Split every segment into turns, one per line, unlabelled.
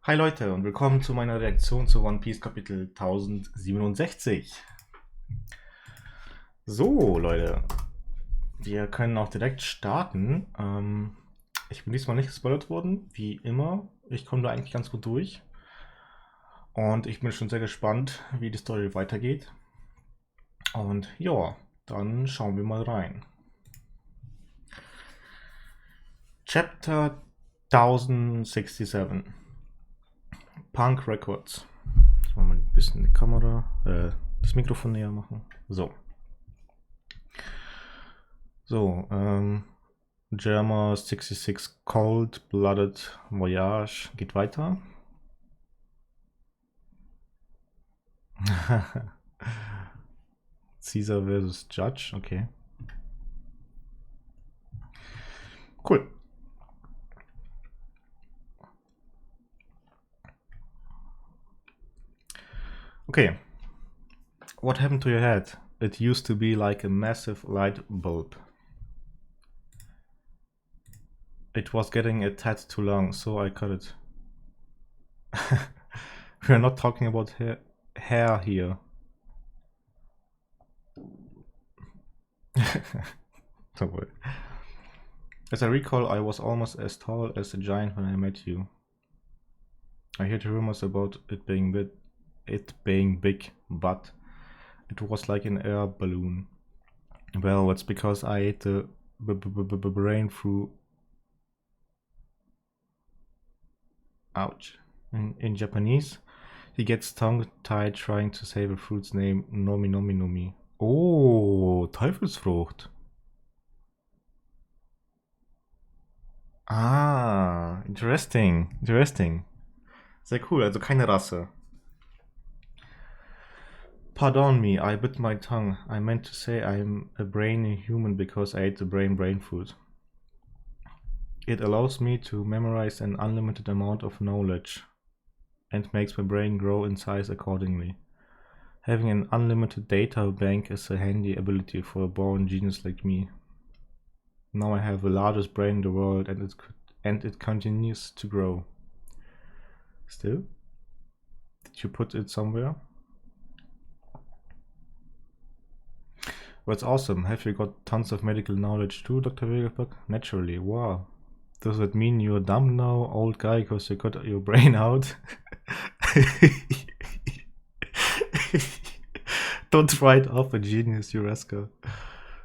Hi Leute und willkommen zu meiner Reaktion zu One Piece Kapitel 1067. So Leute, wir können auch direkt starten. Ich bin diesmal nicht gespoilert worden, wie immer. Ich komme da eigentlich ganz gut durch. Und ich bin schon sehr gespannt, wie die Story weitergeht. Und ja, dann schauen wir mal rein. Chapter 1067. Punk Records. Jetzt wollen wir ein bisschen die Kamera, das Mikrofon näher machen. So. Germa 66 Cold Blooded Voyage geht weiter. Caesar versus Judge, okay. Cool. Okay. What happened to your head? It used to be like a massive light bulb. It was getting a tad too long, so I cut it. We are not talking about hair here. Don't worry. As I recall, I was almost as tall as a giant when I met you. I heard rumors about it being big, but it was like an air balloon. Well, it's because I ate the brain through. Ouch. In Japanese, he gets tongue-tied trying to say the fruit's name, Nomi Nomi Nomi. Oh, Teufelsfrucht. Ah, interesting. Sehr cool, also keine Rasse. Pardon me, I bit my tongue. I meant to say I'm a brainy human because I ate the brain food. It allows me to memorize an unlimited amount of knowledge and makes my brain grow in size accordingly. Having an unlimited data bank is a handy ability for a born genius like me. Now I have the largest brain in the world and it continues to grow. Still? Did you put it somewhere? That's awesome. Have you got tons of medical knowledge too, Dr. Wegelberg? Naturally. Wow. Does that mean you're dumb now, old guy, because you got your brain out? Don't write off a genius, you rascal.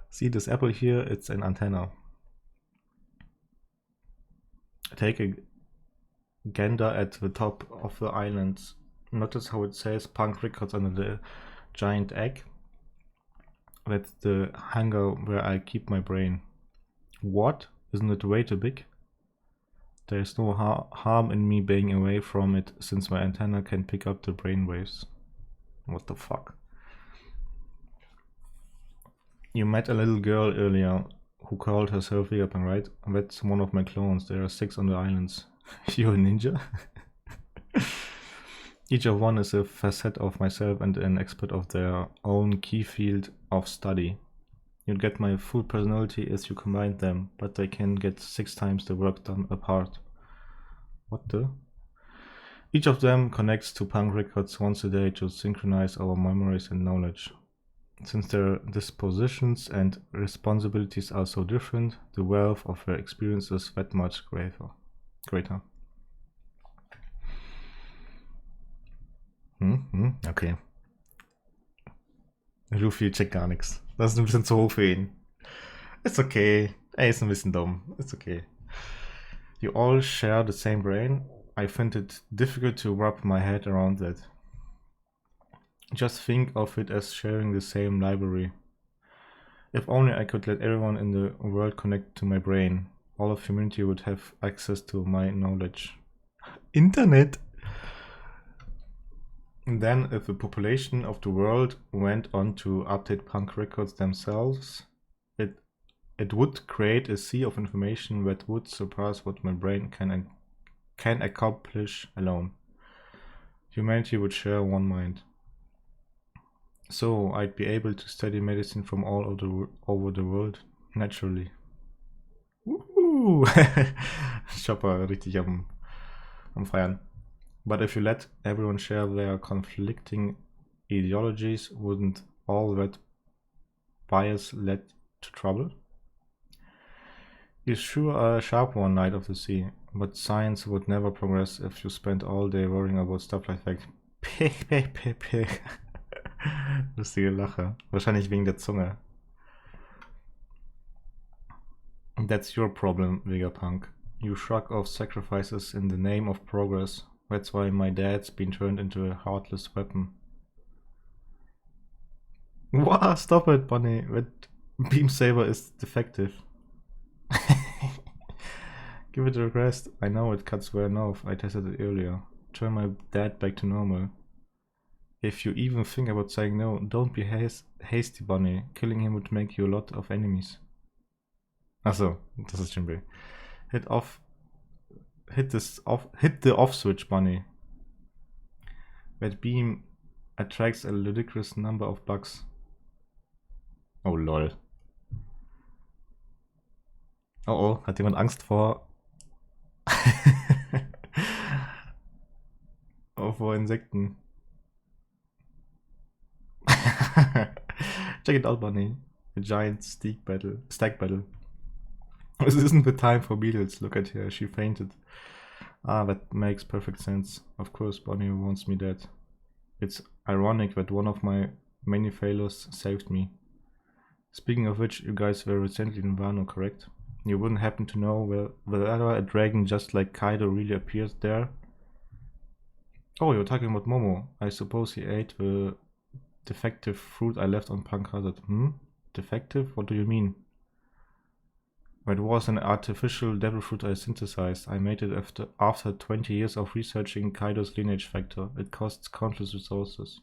See this apple here? It's an antenna. Take a gander at the top of the island. Notice how it says Punk Records under the giant egg? That's the hangar where I keep my brain. What? Isn't it way too big? There is no harm in me being away from it since my antenna can pick up the brain waves. What the fuck? You met a little girl earlier who called herself Vegapunk, right? That's one of my clones. There are 6 on the islands. You're a ninja? Each of one is a facet of myself and an expert of their own key field of study. You'd get my full personality as you combine them, but they can get 6 times the work done apart. What the? Each of them connects to Punk Records once a day to synchronize our memories and knowledge. Since their dispositions and responsibilities are so different, the wealth of their experience is that much greater. Okay. Luffy checkt gar nichts. Das ist ein bisschen zu hoch für ihn. Ist okay. Er ist ein bisschen dumm. Ist okay. You all share the same brain? I find it difficult to wrap my head around that. Just think of it as sharing the same library. If only I could let everyone in the world connect to my brain. All of humanity would have access to my knowledge. Internet! And then if the population of the world went on to update Punk Records themselves, it would create a sea of information that would surpass what my brain can accomplish alone. Humanity would share one mind. So I'd be able to study medicine from all over the world, naturally. Chopper richtig am Feiern. But if you let everyone share their conflicting ideologies, wouldn't all that bias lead to trouble? You sure are a sharp one, Knight of the Sea, but science would never progress if you spent all day worrying about stuff like that. Pech. Lustige Lache. Wahrscheinlich wegen der Zunge. That's your problem, Vegapunk. You shrug off sacrifices in the name of progress. That's why my dad's been turned into a heartless weapon. Wow, stop it, Bunny. That beam saber is defective. Give it a rest. I know it cuts well enough. I tested it earlier. Turn my dad back to normal. If you even think about saying no, don't be hasty, Bunny. Killing him would make you a lot of enemies. Achso, das ist schon blöd. Hit the off switch, Bunny. That beam attracts a ludicrous number of bugs. Oh lol. Oh, hat jemand Angst vor... vor Insekten. Check it out, Bunny. A giant stag battle. This isn't the time for beetles. Look at her, she fainted. Ah, that makes perfect sense. Of course, Bunny wants me dead. It's ironic that one of my many failures saved me. Speaking of which, you guys were recently in Wano, correct? You wouldn't happen to know whether a dragon just like Kaido really appears there? Oh, you're talking about Momo. I suppose he ate the defective fruit I left on Punk Hazard. Defective? What do you mean? It was an artificial devil fruit I synthesized. I made it after 20 years of researching Kaido's lineage factor. It costs countless resources.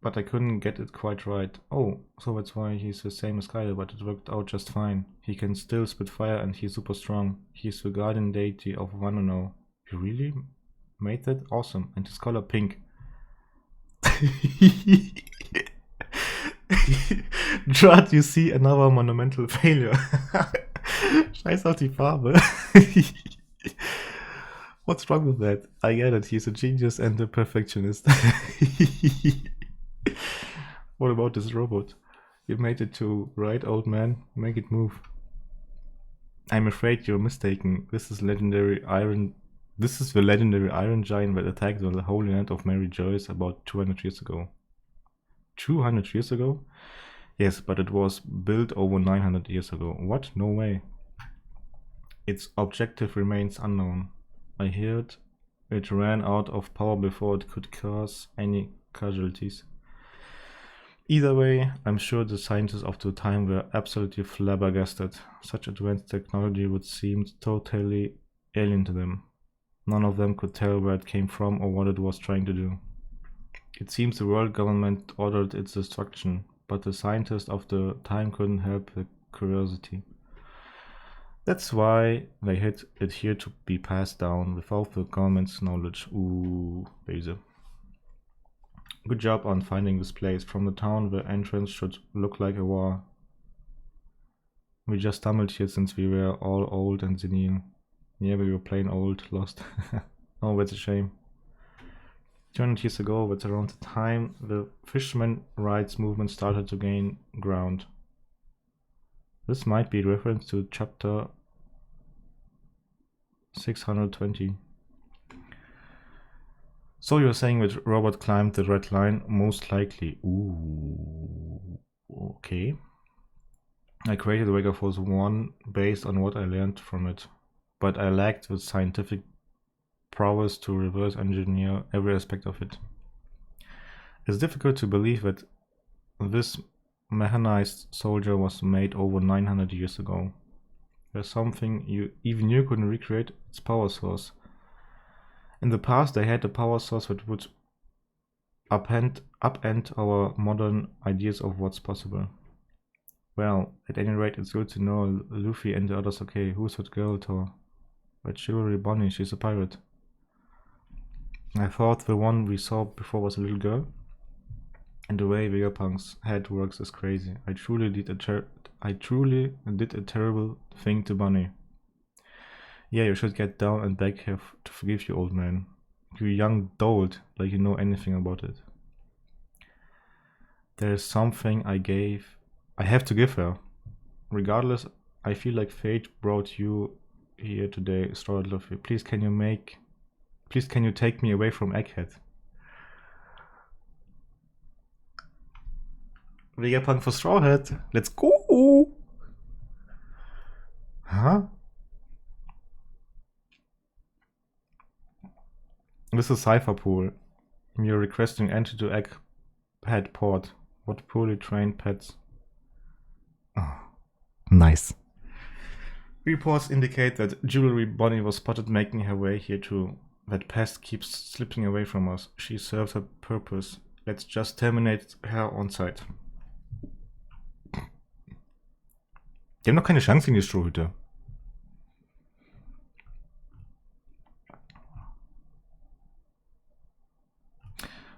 But I couldn't get it quite right. Oh, so that's why he's the same as Kaido, but it worked out just fine. He can still spit fire and he's super strong. He's the guardian deity of Wano now. You really made that? Awesome. And his color pink. Drat, you see another monumental failure. Scheiß auf die Farbe. What's wrong with that? I get it, he's a genius and a perfectionist. What about this robot? You made it to right, old man. Make it move. I'm afraid you're mistaken. This is the legendary iron giant that attacked the Holy Land of Mary Joyce about 200 years ago. 200 years ago? Yes, but it was built over 900 years ago. What? No way. Its objective remains unknown. I heard it ran out of power before it could cause any casualties. Either way, I'm sure the scientists of the time were absolutely flabbergasted. Such advanced technology would seem totally alien to them. None of them could tell where it came from or what it was trying to do. It seems the world government ordered its destruction, but the scientists of the time couldn't help the curiosity. That's why they hid it here to be passed down without the government's knowledge. Ooh, base. Good job on finding this place. From the town, the entrance should look like a war. We just stumbled here since we were all old and senile. Yeah, we were plain old, lost. Oh, that's a shame. 200 years ago, that's around the time the fisherman rights movement started to gain ground. This might be a reference to chapter 620. So you're saying that Robert climbed the red line? Most likely. Ooh, okay. I created Vega Force 1 based on what I learned from it, but I lacked the scientific prowess to reverse engineer every aspect of it. It's difficult to believe that this mechanized soldier was made over 900 years ago. There's something even you couldn't recreate, its power source. In the past, they had a power source that would upend our modern ideas of what's possible. Well, at any rate, it's good to know Luffy and the others okay. Who's that girl, Thor? That chivalry Bonnie, she's a pirate. I thought the one we saw before was a little girl. And the way Vegapunk's head works is crazy. I truly did a terrible thing to Bonnie. Yeah, you should get down and beg her to forgive you, old man. You young dolt, like you know anything about it. There's something I have to give her. Regardless, I feel like fate brought you here today, Strohhut. Please can you take me away from Egghead? Vegapunk for Strohhut. Let's go! Huh? This is Cypherpool. You're requesting entry to Egghead Port. What poorly trained pets. Oh, nice. Reports indicate that Jewelry Bonnie was spotted making her way here too. That pest keeps slipping away from us. She serves her purpose. Let's just terminate her on site. Die haben noch keine Chance gegen die Strohhüte.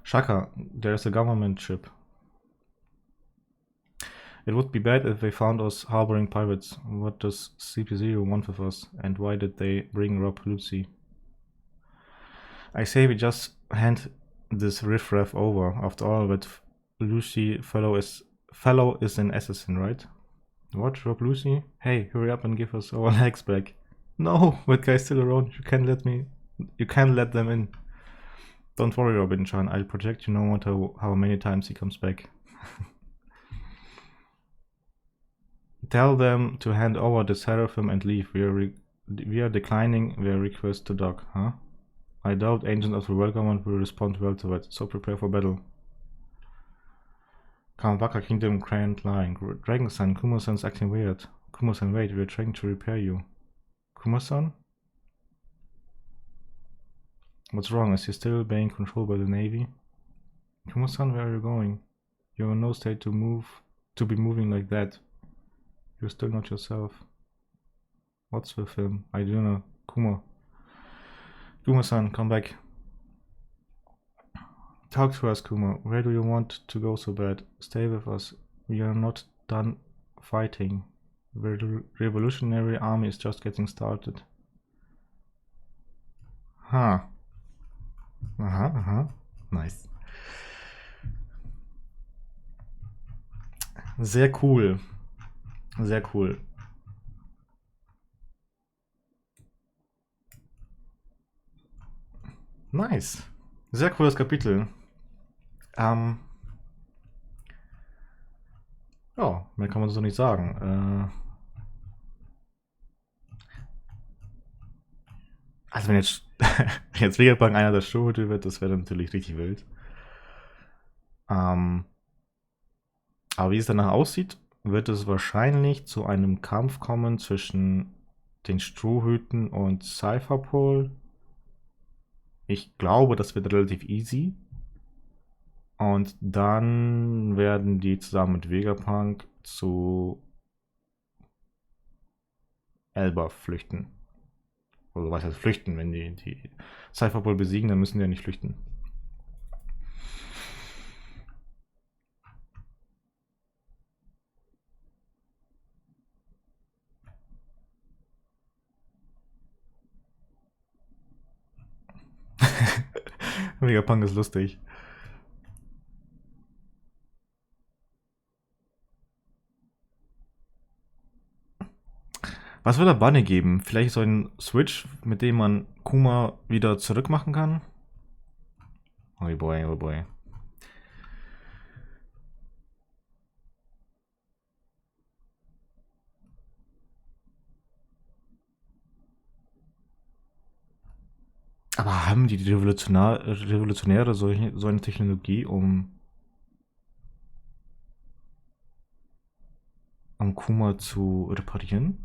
Shaka, there's a government ship. It would be bad if they found us harboring pirates. What does CP0 want with us? And why did they bring Rob Lucy? I say we just hand this riffraff over. After all, that Lucy fellow is an assassin, right? What, Rob Lucy? Hey, hurry up and give us our legs back. No, that guy's still around. You can't let them in. Don't worry, Robin-chan. I'll protect you no matter how many times he comes back. Tell them to hand over the Seraphim and leave. We are declining their request to dock, huh? I doubt agents of the world government will respond well to that, so prepare for battle. Kamabaka Kingdom Grand Line. Dragon-san, Kuma-san's acting weird. Kuma-san, wait, we are trying to repair you. Kuma-san? What's wrong? Is he still being controlled by the Navy? Kuma-san, where are you going? You're in no state to be moving like that. You're still not yourself. What's with him? I don't know. Kuma-san, come back. Talk to us, Kuma. Where do you want to go so bad? Stay with us. We are not done fighting. The revolutionary army is just getting started. Huh. Nice. Sehr cool. Sehr cool. Nice. Sehr cooles Kapitel. Ja, mehr kann man so nicht sagen. Also wenn jetzt Vegapunk einer der Strohhüte wird, das wäre natürlich richtig wild. Aber wie es danach aussieht, wird es wahrscheinlich zu einem Kampf kommen zwischen den Strohhüten und Cypherpool. Ich glaube, das wird relativ easy. Und dann werden die zusammen mit Vegapunk zu Elba flüchten. Oder was heißt flüchten? Wenn die Cypherpool besiegen, dann müssen die ja nicht flüchten. Vegapunk ist lustig. Was will der Bunny geben? Vielleicht so einen Switch, mit dem man Kuma wieder zurückmachen kann? Oh boy, oh boy. Aber haben die Revolutionäre so eine Technologie, um Kuma zu reparieren?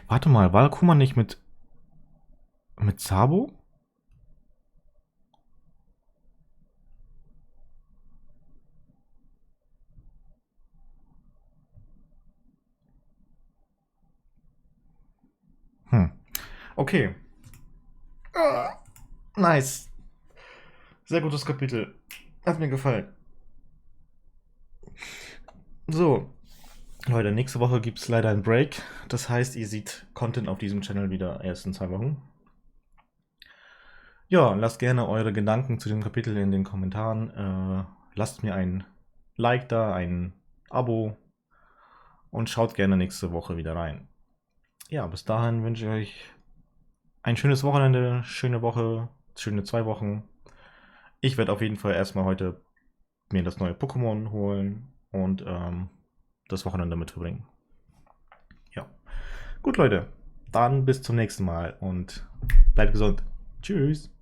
Warte mal, war Kuma nicht mit Sabo? Okay. Nice. Sehr gutes Kapitel. Hat mir gefallen. So. Leute, nächste Woche gibt es leider einen Break. Das heißt, ihr seht Content auf diesem Channel wieder erst in 2 Wochen. Ja, lasst gerne eure Gedanken zu dem Kapitel in den Kommentaren. Lasst mir ein Like da, ein Abo und schaut gerne nächste Woche wieder rein. Ja, bis dahin wünsche ich euch ein schönes Wochenende, schöne Woche, schöne 2 Wochen. Ich werde auf jeden Fall erstmal heute mir das neue Pokémon holen und das Wochenende mit verbringen. Ja. Gut, Leute. Dann bis zum nächsten Mal und bleibt gesund. Tschüss.